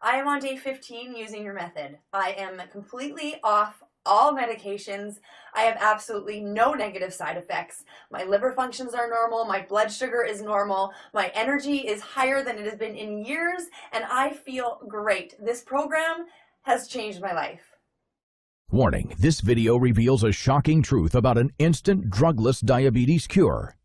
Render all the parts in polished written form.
I am on day 15 using your method. I am completely off all medications. I have absolutely no negative side effects. My liver functions are normal, my blood sugar is normal, my energy is higher than it has been in years, and I feel great. This program has changed my life. Warning, this video reveals a shocking truth about an instant drugless diabetes cure.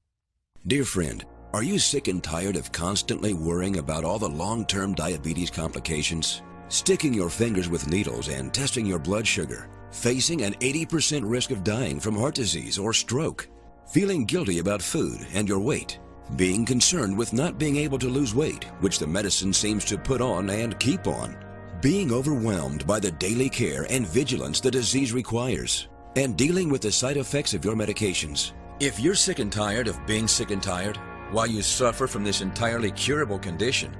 Dear friend, are you sick and tired of constantly worrying about all the long-term diabetes complications? Sticking your fingers with needles and testing your blood sugar? Facing an 80% risk of dying from heart disease or stroke? Feeling guilty about food and your weight? Being concerned with not being able to lose weight, which the medicine seems to put on and keep on? Being overwhelmed by the daily care and vigilance the disease requires? And dealing with the side effects of your medications? If you're sick and tired of being sick and tired, while you suffer from this entirely curable condition,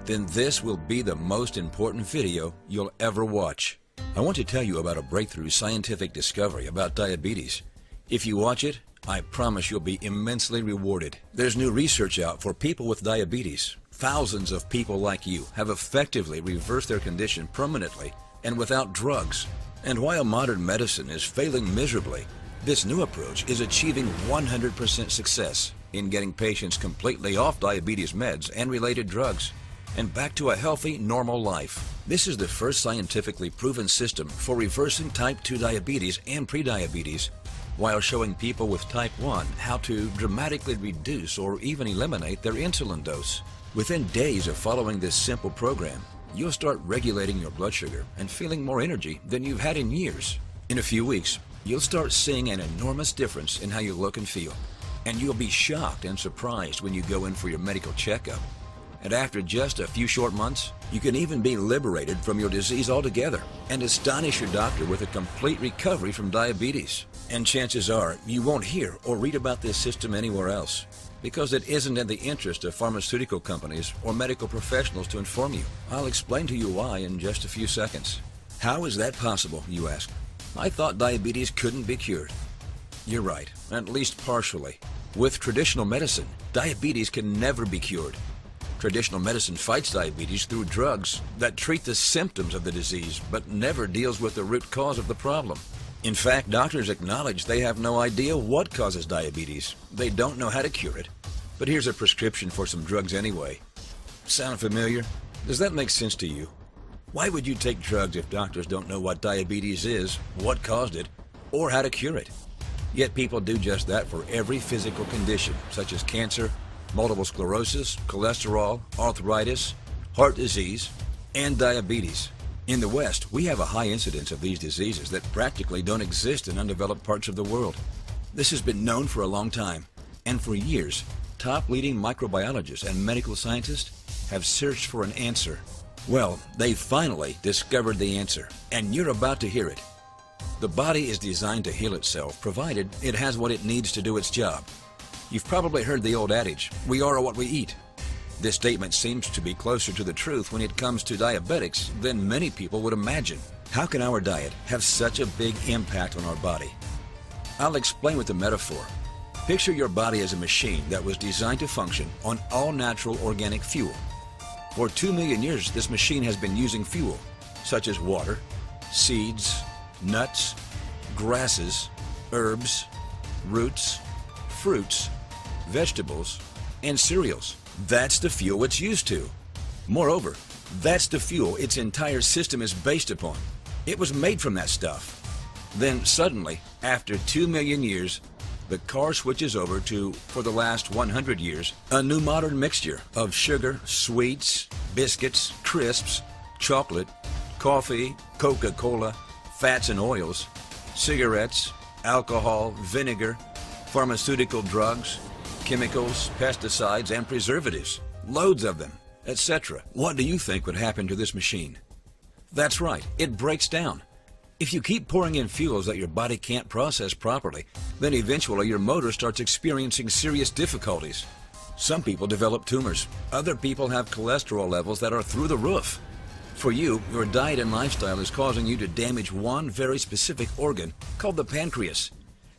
then this will be the most important video you'll ever watch. I want to tell you about a breakthrough scientific discovery about diabetes. If you watch it, I promise you'll be immensely rewarded. There's new research out for people with diabetes. Thousands of people like you have effectively reversed their condition permanently and without drugs. And while modern medicine is failing miserably, this new approach is achieving 100% success in getting patients completely off diabetes meds and related drugs and back to a healthy, normal life. This is the first scientifically proven system for reversing type 2 diabetes and prediabetes while showing people with type 1 how to dramatically reduce or even eliminate their insulin dose. Within days of following this simple program, you'll start regulating your blood sugar and feeling more energy than you've had in years. In a few weeks, you'll start seeing an enormous difference in how you look and feel. And you'll be shocked and surprised when you go in for your medical checkup. And after just a few short months, you can even be liberated from your disease altogether and astonish your doctor with a complete recovery from diabetes. And chances are you won't hear or read about this system anywhere else, because it isn't in the interest of pharmaceutical companies or medical professionals to inform you. I'll explain to you why in just a few seconds. How is that possible, you ask? I thought diabetes couldn't be cured. You're right, at least partially. With traditional medicine, diabetes can never be cured. Traditional medicine fights diabetes through drugs that treat the symptoms of the disease, but never deals with the root cause of the problem. In fact, doctors acknowledge they have no idea what causes diabetes. They don't know how to cure it. But here's a prescription for some drugs anyway. Sound familiar? Does that make sense to you? Why would you take drugs if doctors don't know what diabetes is, what caused it, or how to cure it? Yet people do just that for every physical condition, such as cancer, multiple sclerosis, cholesterol, arthritis, heart disease, and diabetes. In the West, we have a high incidence of these diseases that practically don't exist in undeveloped parts of the world. This has been known for a long time, and for years, top leading microbiologists and medical scientists have searched for an answer. Well, they finally discovered the answer, and you're about to hear it. The body is designed to heal itself, provided it has what it needs to do its job. You've probably heard the old adage, we are what we eat. This statement seems to be closer to the truth when it comes to diabetics than many people would imagine. How can our diet have such a big impact on our body? I'll explain with a metaphor. Picture your body as a machine that was designed to function on all natural organic fuel. For 2 million years, this machine has been using fuel, such as water, seeds, nuts, grasses, herbs, roots, fruits, vegetables, and cereals. That's the fuel it's used to. Moreover, that's the fuel its entire system is based upon. It was made from that stuff. Then suddenly, after 2 million years, the car switches over to, for the last 100 years, a new modern mixture of sugar, sweets, biscuits, crisps, chocolate, coffee, Coca-Cola, fats and oils, cigarettes, alcohol, vinegar, pharmaceutical drugs, chemicals, pesticides, and preservatives, loads of them, etc. What do you think would happen to this machine? That's right, it breaks down. If you keep pouring in fuels that your body can't process properly, then eventually your motor starts experiencing serious difficulties. Some people develop tumors. Other people have cholesterol levels that are through the roof. For you, your diet and lifestyle is causing you to damage one very specific organ called the pancreas.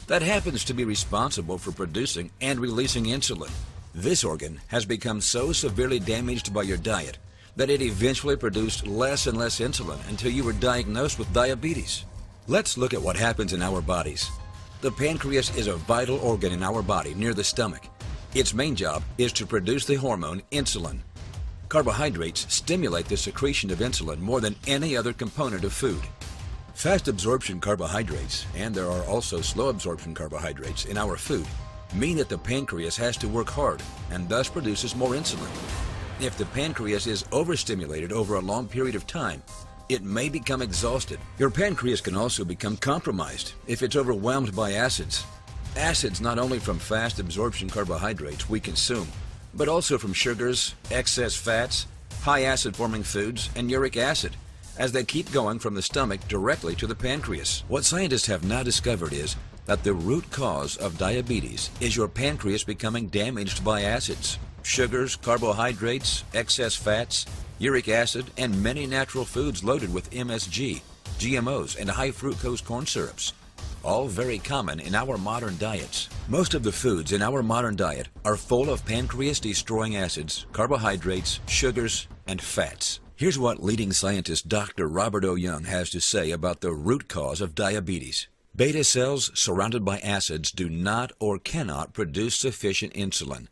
That happens to be responsible for producing and releasing insulin. This organ has become so severely damaged by your diet that it eventually produced less and less insulin until you were diagnosed with diabetes. Let's look at what happens in our bodies. The pancreas is a vital organ in our body near the stomach. Its main job is to produce the hormone insulin. Carbohydrates stimulate the secretion of insulin more than any other component of food. Fast absorption carbohydrates, and there are also slow absorption carbohydrates in our food, mean that the pancreas has to work hard and thus produces more insulin. If the pancreas is overstimulated over a long period of time, it may become exhausted. Your pancreas can also become compromised if it's overwhelmed by acids. Acids not only from fast absorption carbohydrates we consume, but also from sugars, excess fats, high acid forming foods, and uric acid, as they keep going from the stomach directly to the pancreas. What scientists have now discovered is that the root cause of diabetes is your pancreas becoming damaged by acids, sugars, carbohydrates, excess fats, uric acid, and many natural foods loaded with MSG, GMOs, and high fructose corn syrups, all very common in our modern diets. Most of the foods in our modern diet are full of pancreas-destroying acids, carbohydrates, sugars, and fats. Here's what leading scientist Dr. Robert O. Young has to say about the root cause of diabetes. Beta cells surrounded by acids do not or cannot produce sufficient insulin.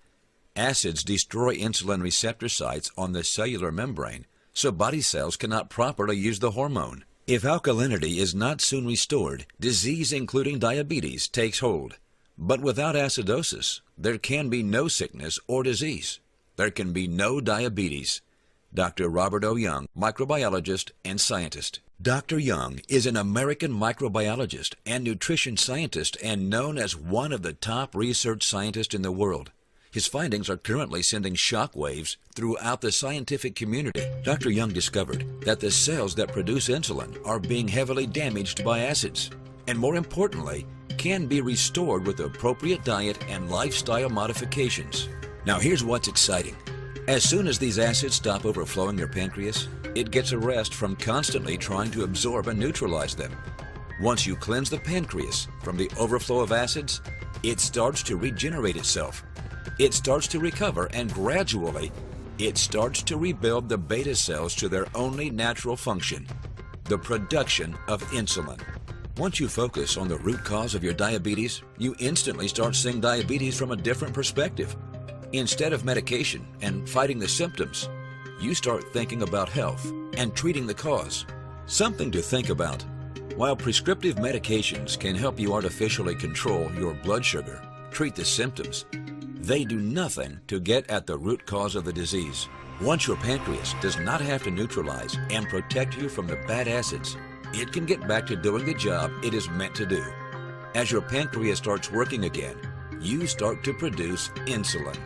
Acids destroy insulin receptor sites on the cellular membrane, so body cells cannot properly use the hormone. If alkalinity is not soon restored, disease including diabetes takes hold. But without acidosis, there can be no sickness or disease. There can be no diabetes. Dr. Robert O. Young, microbiologist and scientist. Dr. Young is an American microbiologist and nutrition scientist and known as one of the top research scientists in the world. His findings are currently sending shockwaves throughout the scientific community. Dr. Young discovered that the cells that produce insulin are being heavily damaged by acids, and more importantly, can be restored with appropriate diet and lifestyle modifications. Now here's what's exciting. As soon as these acids stop overflowing your pancreas, it gets a rest from constantly trying to absorb and neutralize them. Once you cleanse the pancreas from the overflow of acids, it starts to regenerate itself. It starts to recover, and gradually, it starts to rebuild the beta cells to their only natural function, the production of insulin. Once you focus on the root cause of your diabetes, you instantly start seeing diabetes from a different perspective. Instead of medication and fighting the symptoms, you start thinking about health and treating the cause. Something to think about. While prescriptive medications can help you artificially control your blood sugar, treat the symptoms, they do nothing to get at the root cause of the disease. Once your pancreas does not have to neutralize and protect you from the bad acids, it can get back to doing the job it is meant to do. As your pancreas starts working again, you start to produce insulin.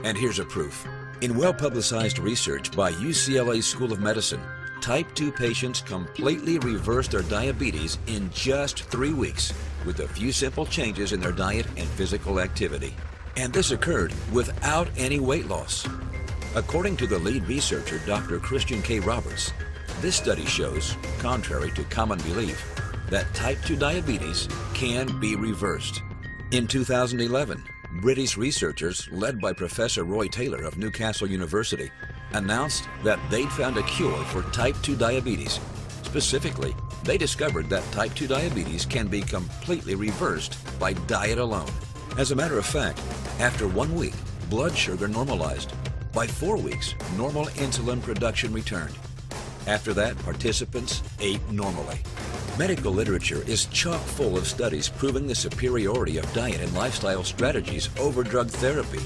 And here's a proof. In well-publicized research by UCLA School of Medicine, Type 2 patients completely reversed their diabetes in just 3 weeks with a few simple changes in their diet and physical activity. And this occurred without any weight loss. According to the lead researcher, Dr. Christian K. Roberts, this study shows, contrary to common belief, that type 2 diabetes can be reversed. In 2011, British researchers, led by Professor Roy Taylor of Newcastle University, announced that they'd found a cure for type 2 diabetes. Specifically, they discovered that type 2 diabetes can be completely reversed by diet alone. As a matter of fact, after 1 week, blood sugar normalized. By 4 weeks, normal insulin production returned. After that, participants ate normally. Medical literature is chock full of studies proving the superiority of diet and lifestyle strategies over drug therapy.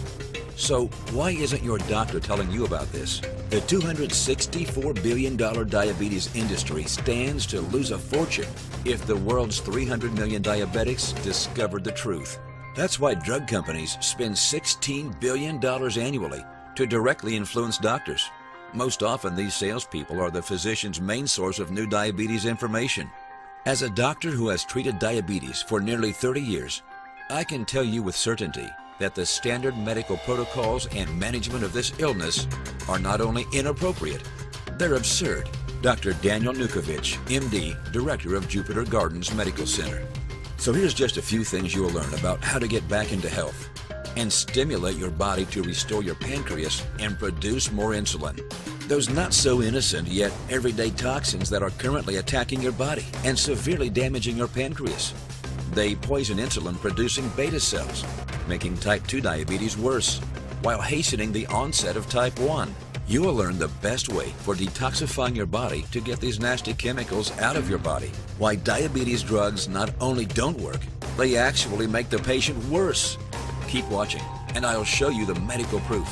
So why isn't your doctor telling you about this? The $264 billion diabetes industry stands to lose a fortune if the world's 300 million diabetics discovered the truth. That's why drug companies spend $16 billion annually to directly influence doctors. Most often, these salespeople are the physician's main source of new diabetes information. As a doctor who has treated diabetes for nearly 30 years, I can tell you with certainty that the standard medical protocols and management of this illness are not only inappropriate, they're absurd. Dr. Daniel Nukovich, MD, Director of Jupiter Gardens Medical Center. So here's just a few things you'll learn about how to get back into health and stimulate your body to restore your pancreas and produce more insulin. those not so innocent yet everyday toxins that are currently attacking your body and severely damaging your pancreas. They poison insulin-producing beta cells, making type 2 diabetes worse, while hastening the onset of type 1. You will learn the best way for detoxifying your body to get these nasty chemicals out of your body. Why diabetes drugs not only don't work, they actually make the patient worse. Keep watching, and I'll show you the medical proof.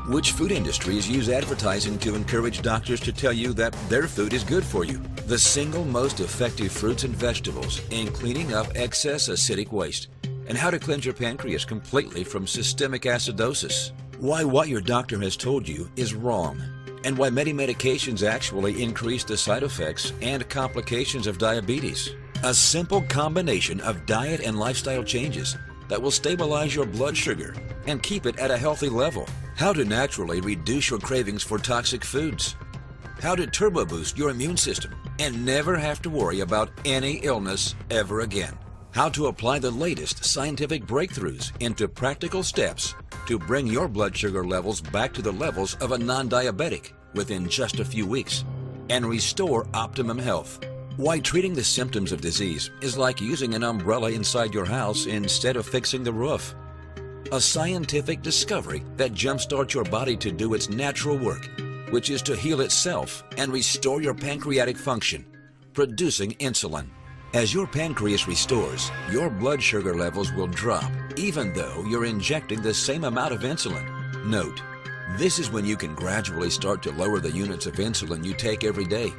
Which food industries use advertising to encourage doctors to tell you that their food is good for you? The single most effective fruits and vegetables in cleaning up excess acidic waste, and how to cleanse your pancreas completely from systemic acidosis. Why what your doctor has told you is wrong, and why many medications actually increase the side effects and complications of diabetes. A simple combination of diet and lifestyle changes that will stabilize your blood sugar and keep it at a healthy level. How to naturally reduce your cravings for toxic foods. How to turbo boost your immune system and never have to worry about any illness ever again. How to apply the latest scientific breakthroughs into practical steps to bring your blood sugar levels back to the levels of a non-diabetic within just a few weeks and restore optimum health. Why treating the symptoms of disease is like using an umbrella inside your house instead of fixing the roof. A scientific discovery that jumpstarts your body to do its natural work, which is to heal itself and restore your pancreatic function, producing insulin. As your pancreas restores, your blood sugar levels will drop, even though you're injecting the same amount of insulin. Note, this is when you can gradually start to lower the units of insulin you take every day.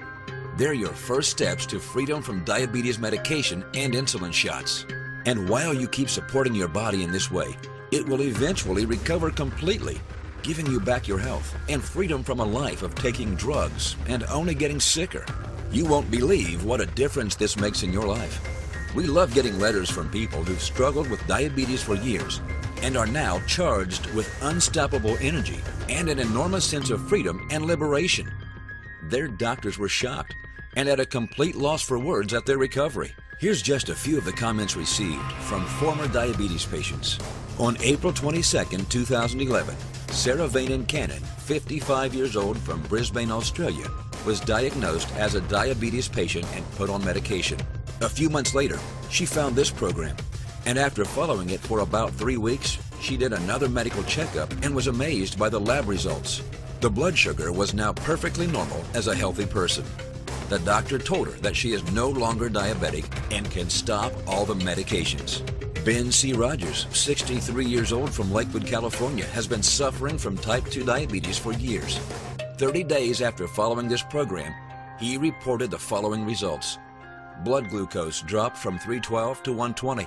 They're your first steps to freedom from diabetes medication and insulin shots. And while you keep supporting your body in this way, it will eventually recover completely, giving you back your health and freedom from a life of taking drugs and only getting sicker. You won't believe what a difference this makes in your life. We love getting letters from people who've struggled with diabetes for years and are now charged with unstoppable energy and an enormous sense of freedom and liberation. Their doctors were shocked and at a complete loss for words at their recovery. Here's just a few of the comments received from former diabetes patients. On April 22, 2011, Sarah Vainan Cannon, 55 years old from Brisbane, Australia, was diagnosed as a diabetes patient and put on medication. A few months later, she found this program, and after following it for about 3 weeks, she did another medical checkup and was amazed by the lab results. The blood sugar was now perfectly normal as a healthy person. The doctor told her that she is no longer diabetic and can stop all the medications. Ben C. Rogers, 63 years old from Lakewood, California, has been suffering from type 2 diabetes for years. 30 days after following this program, he reported the following results. Blood glucose dropped from 312 to 120.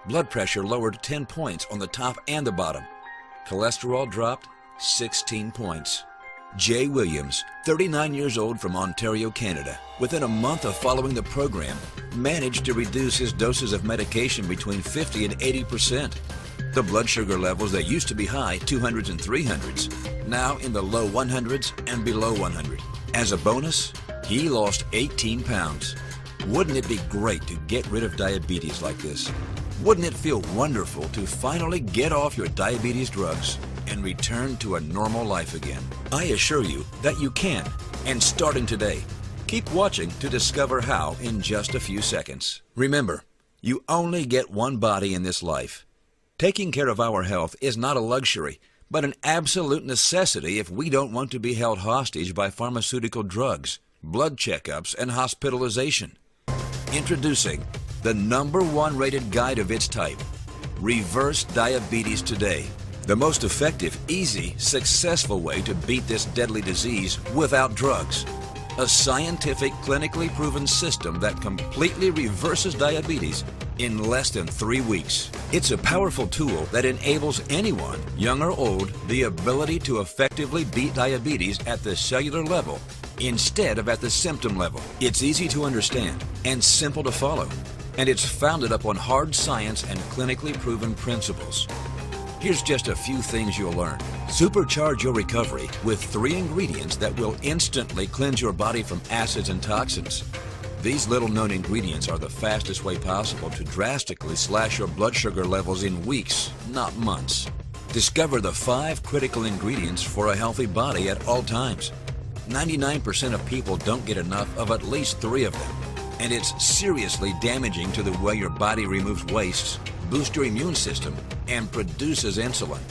Blood pressure lowered 10 points on the top and the bottom. Cholesterol dropped 16 points. Jay Williams, 39 years old from Ontario, Canada, within a month of following the program, managed to reduce his doses of medication between 50 and 80%. The blood sugar levels that used to be high 200s and 300s, now in the low 100s and below 100. As a bonus, he lost 18 pounds. Wouldn't it be great to get rid of diabetes like this? Wouldn't it feel wonderful to finally get off your diabetes drugs and return to a normal life again? I assure you that you can, and starting today. Keep watching to discover how in just a few seconds. Remember, you only get one body in this life. Taking care of our health is not a luxury, but an absolute necessity if we don't want to be held hostage by pharmaceutical drugs, blood checkups, and hospitalization. Introducing the #1 rated guide of its type, Reverse Diabetes Today. The most effective, easy, successful way to beat this deadly disease without drugs. A scientific, clinically proven system that completely reverses diabetes in less than 3 weeks. It's a powerful tool that enables anyone, young or old, the ability to effectively beat diabetes at the cellular level instead of at the symptom level. It's easy to understand and simple to follow, and it's founded upon hard science and clinically proven principles. Here's just a few things you'll learn. Supercharge your recovery with 3 ingredients that will instantly cleanse your body from acids and toxins. These little-known ingredients are the fastest way possible to drastically slash your blood sugar levels in weeks, not months. Discover the 5 critical ingredients for a healthy body at all times. 99% of people don't get enough of at least 3 of them. And it's seriously damaging to the way your body removes wastes, boosts your immune system, and produces insulin.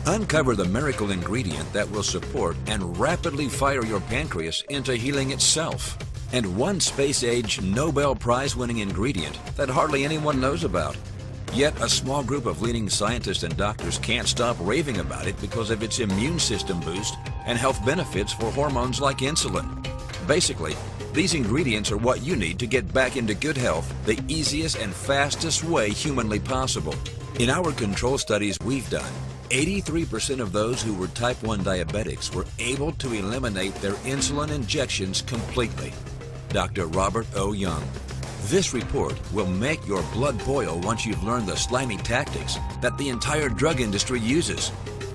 Uncover the miracle ingredient that will support and rapidly fire your pancreas into healing itself. And one space-age Nobel Prize-winning ingredient that hardly anyone knows about. Yet a small group of leading scientists and doctors can't stop raving about it because of its immune system boost and health benefits for hormones like insulin. Basically, these ingredients are what you need to get back into good health the easiest and fastest way humanly possible. In our control studies we've done, 83% of those who were type 1 diabetics were able to eliminate their insulin injections completely. Dr. Robert O. Young. This report will make your blood boil once you've learned the slimy tactics that the entire drug industry uses,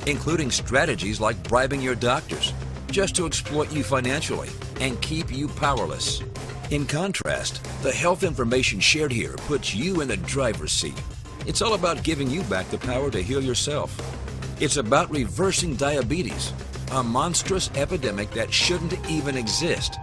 including strategies like bribing your doctors just to exploit you financially and keep you powerless. In contrast, the health information shared here puts you in the driver's seat. It's all about giving you back the power to heal yourself. It's about reversing diabetes, a monstrous epidemic that shouldn't even exist,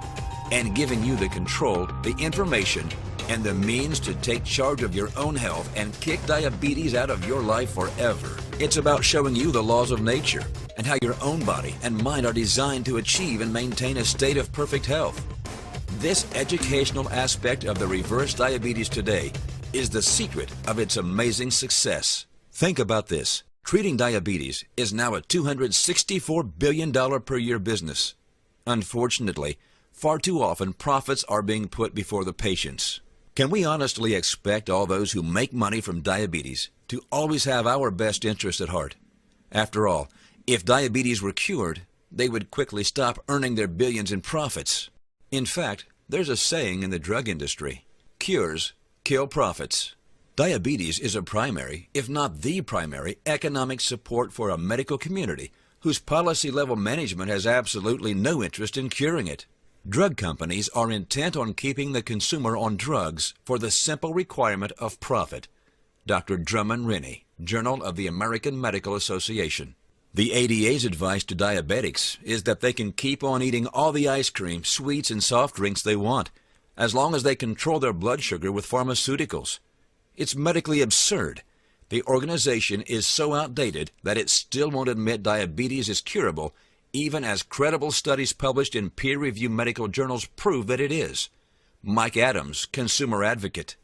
and giving you the control, the information, and the means to take charge of your own health and kick diabetes out of your life forever. It's about showing you the laws of nature and how your own body and mind are designed to achieve and maintain a state of perfect health. This educational aspect of the Reverse Diabetes Today is the secret of its amazing success. Think about this. Treating diabetes is now a $264 billion per year business. Unfortunately, far too often profits are being put before the patients. Can we honestly expect all those who make money from diabetes to always have our best interest at heart? After all, if diabetes were cured, they would quickly stop earning their billions in profits. In fact, there's a saying in the drug industry: cures kill profits. Diabetes is a primary, if not the primary, economic support for a medical community whose policy-level management has absolutely no interest in curing it. Drug companies are intent on keeping the consumer on drugs for the simple requirement of profit. Dr. Drummond Rennie, Journal of the American Medical Association. The ADA's advice to diabetics is that they can keep on eating all the ice cream, sweets, and soft drinks they want, as long as they control their blood sugar with pharmaceuticals. It's medically absurd. The organization is so outdated that it still won't admit diabetes is curable, even as credible studies published in peer-reviewed medical journals prove that it is. Mike Adams, consumer advocate.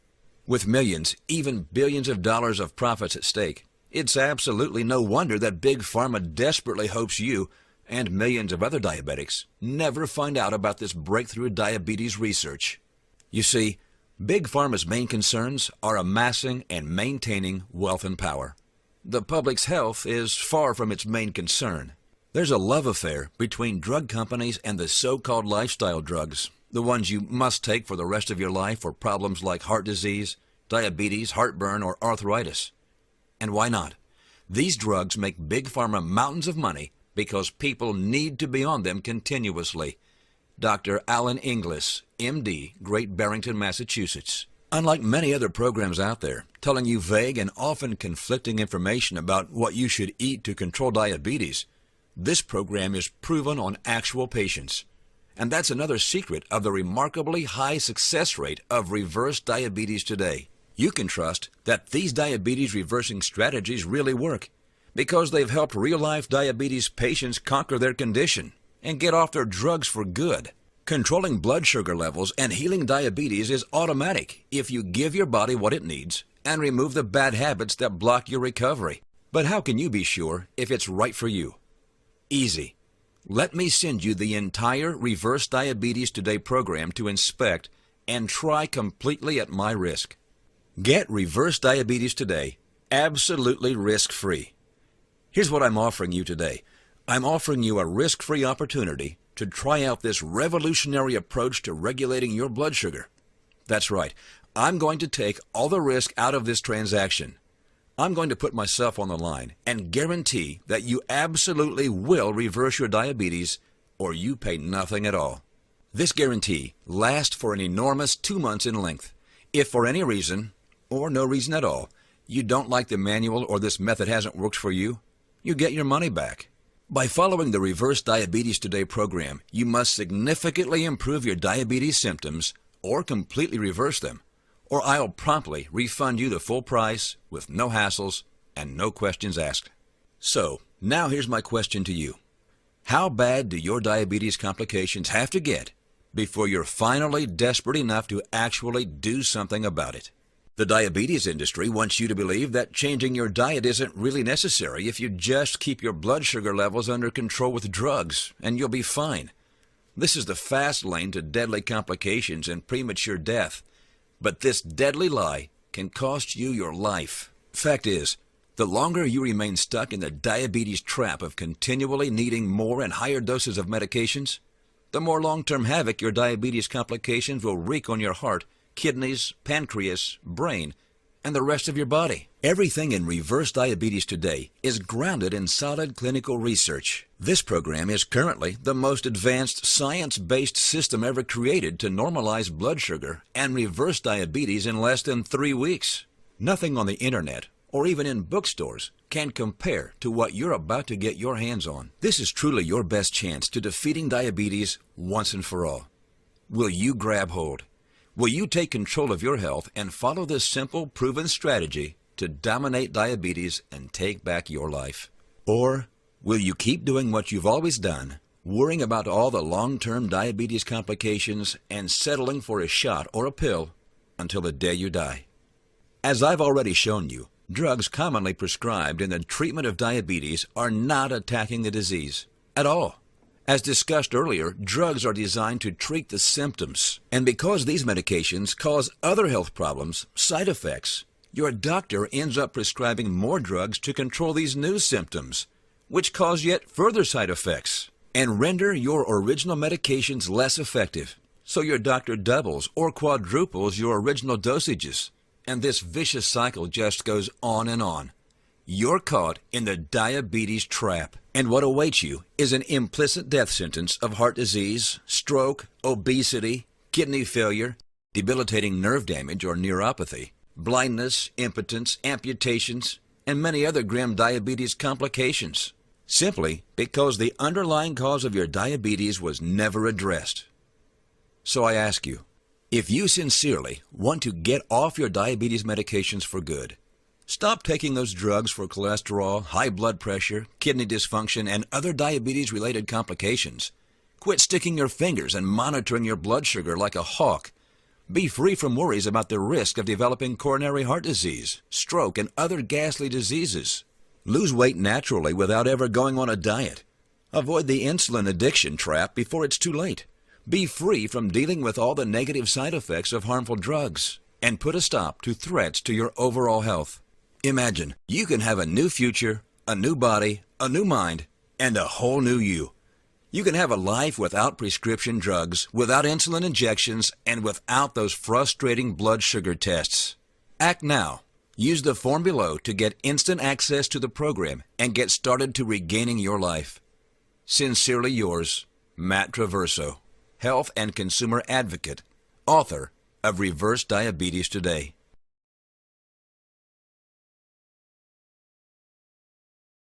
With millions, even billions of dollars of profits at stake, it's absolutely no wonder that Big Pharma desperately hopes you, and millions of other diabetics, never find out about this breakthrough diabetes research. You see, Big Pharma's main concerns are amassing and maintaining wealth and power. The public's health is far from its main concern. There's a love affair between drug companies and the so-called lifestyle drugs, the ones you must take for the rest of your life for problems like heart disease, diabetes, heartburn, or arthritis. And why not? These drugs make Big Pharma mountains of money because people need to be on them continuously. Dr. Alan Inglis, MD, Great Barrington, Massachusetts. Unlike many other programs out there, telling you vague and often conflicting information about what you should eat to control diabetes, this program is proven on actual patients. And that's another secret of the remarkably high success rate of Reverse Diabetes Today. You can trust that these diabetes reversing strategies really work because they've helped real-life diabetes patients conquer their condition and get off their drugs for good. Controlling blood sugar levels and healing diabetes is automatic if you give your body what it needs and remove the bad habits that block your recovery. But how can you be sure if it's right for you? Easy. Let me send you the entire Reverse Diabetes Today program to inspect and try completely at my risk. Get Reverse Diabetes Today absolutely risk-free. Here's what I'm offering you today. I'm offering you a risk-free opportunity to try out this revolutionary approach to regulating your blood sugar. That's right. I'm going to take all the risk out of this transaction. I'm going to put myself on the line and guarantee that you absolutely will reverse your diabetes or you pay nothing at all. This guarantee lasts for an enormous 2 months in length. If for any reason, or no reason at all, you don't like the manual or this method hasn't worked for you, you get your money back. By following the Reverse Diabetes Today program, you must significantly improve your diabetes symptoms or completely reverse them, or I'll promptly refund you the full price with no hassles and no questions asked. So, now here's my question to you. How bad do your diabetes complications have to get before you're finally desperate enough to actually do something about it? The diabetes industry wants you to believe that changing your diet isn't really necessary if you just keep your blood sugar levels under control with drugs, and you'll be fine. This is the fast lane to deadly complications and premature death. But this deadly lie can cost you your life. Fact is, the longer you remain stuck in the diabetes trap of continually needing more and higher doses of medications, the more long-term havoc your diabetes complications will wreak on your heart, kidneys, pancreas, brain, and the rest of your body. Everything in Reverse Diabetes Today is grounded in solid clinical research. This program is currently the most advanced science-based system ever created to normalize blood sugar and reverse diabetes in less than 3 weeks. Nothing on the internet or even in bookstores can compare to what you're about to get your hands on. This is truly your best chance to defeating diabetes once and for all. Will you grab hold? Will you take control of your health and follow this simple, proven strategy to dominate diabetes and take back your life? Or will you keep doing what you've always done, worrying about all the long-term diabetes complications and settling for a shot or a pill until the day you die? As I've already shown you, drugs commonly prescribed in the treatment of diabetes are not attacking the disease at all. As discussed earlier, drugs are designed to treat the symptoms. And because these medications cause other health problems, side effects, your doctor ends up prescribing more drugs to control these new symptoms, which cause yet further side effects and render your original medications less effective. So your doctor doubles or quadruples your original dosages, and this vicious cycle just goes on and on. You're caught in the diabetes trap, and what awaits you is an implicit death sentence of heart disease, stroke, obesity, kidney failure, debilitating nerve damage or neuropathy, blindness, impotence, amputations, and many other grim diabetes complications, simply because the underlying cause of your diabetes was never addressed. So I ask you, if you sincerely want to get off your diabetes medications for good, stop taking those drugs for cholesterol, high blood pressure, kidney dysfunction, and other diabetes-related complications. Quit sticking your fingers and monitoring your blood sugar like a hawk. Be free from worries about the risk of developing coronary heart disease, stroke, and other ghastly diseases. Lose weight naturally without ever going on a diet. Avoid the insulin addiction trap before it's too late. Be free from dealing with all the negative side effects of harmful drugs, and put a stop to threats to your overall health. Imagine you can have a new future, a new body, a new mind, and a whole new you. You can have a life without prescription drugs, without insulin injections, and without those frustrating blood sugar tests. Act now. Use the form below to get instant access to the program and get started to regaining your life. Sincerely yours, Matt Traverso, Health and Consumer Advocate, author of Reverse Diabetes Today.